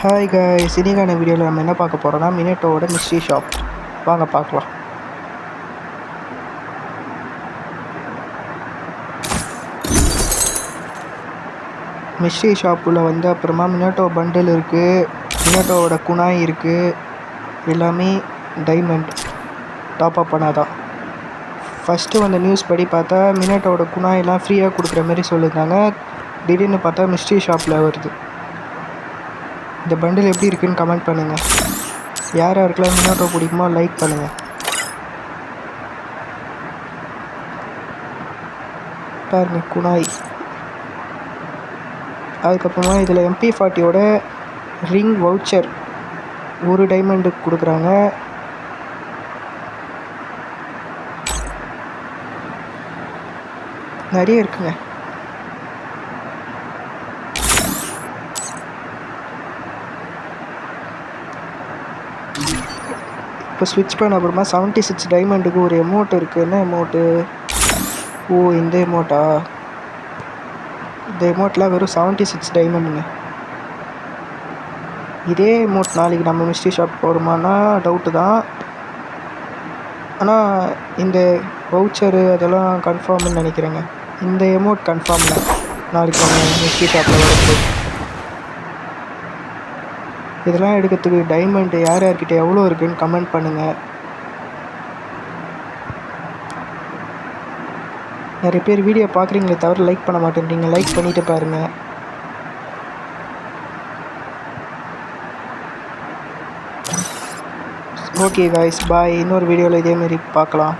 Hi guys, இன்னைக்கான வீடியோவில் நம்ம என்ன பார்க்க போகிறோம்னா மினேட்டோவோட மிஸ்ட்ரி ஷாப். வாங்க பார்க்கலாம். மிஸ்ட்ரி ஷாப்புள்ள வந்து அப்புறமா மினேட்டோ பண்டில் இருக்குது, மினேட்டோவோட குனாய் இருக்குது. எல்லாமே டைமண்ட் டாப்அப் பண்ணாதான். ஃபஸ்ட்டு வந்த நியூஸ் படி பார்த்தா மினேட்டோவோட குனாயெல்லாம் ஃப்ரீயாக கொடுக்குற மாதிரி சொல்லியிருந்தாங்க. திடீர்னு பார்த்தா மிஸ்ட்ரி ஷாப்பில் வருது. இந்த பண்டில் எப்படி இருக்குன்னு கமெண்ட் பண்ணுங்கள். யார் யாருக்கெல்லாம் மினேட்டோ பிடிக்குமோ லைக் பண்ணுங்கள். பாருங்க குனாய். அதுக்கப்புறமா இதில் MP40யோட ரிங் வவுச்சர் ஒரு டைமண்டுக்கு கொடுக்குறாங்க. நிறைய இருக்குங்க. இப்போ ஸ்விட்ச் பண்ண அப்புறமா 76 டைமண்டுக்கு ஒரு எமௌண்ட் இருக்குது. என்ன எமௌண்ட்டு? ஓ, இந்த எமௌண்ட்டா? இந்த எமௌண்ட்லாம் வெறும் 76 டைமண்டுங்க. இதே எமௌண்ட் நாளைக்கு நம்ம மிஸ்ட்ரி ஷாப் போகிறோமானா டவுட்டு தான். ஆனால் இந்த வவுச்சரு அதெல்லாம் கன்ஃபார்ம்னு நினைக்கிறேங்க. இந்த எமௌண்ட் கன்ஃபார்ம் தான் நாளைக்கு நம்ம மிஸ்ட்ரி ஷாப்பில் வருது. இதெல்லாம் எடுக்கிறதுக்கு டைமண்டு யார் யார்கிட்ட எவ்வளோ இருக்குதுன்னு கமெண்ட் பண்ணுங்கள். நிறைய பேர் வீடியோ பார்க்குறீங்களே தவிர லைக் பண்ண மாட்டேன்றீங்க. லைக் பண்ணிவிட்டு பாருங்கள். ஓகே காய்ஸ், பாய். இன்னொரு வீடியோவில் இதேமாரி பார்க்கலாம்.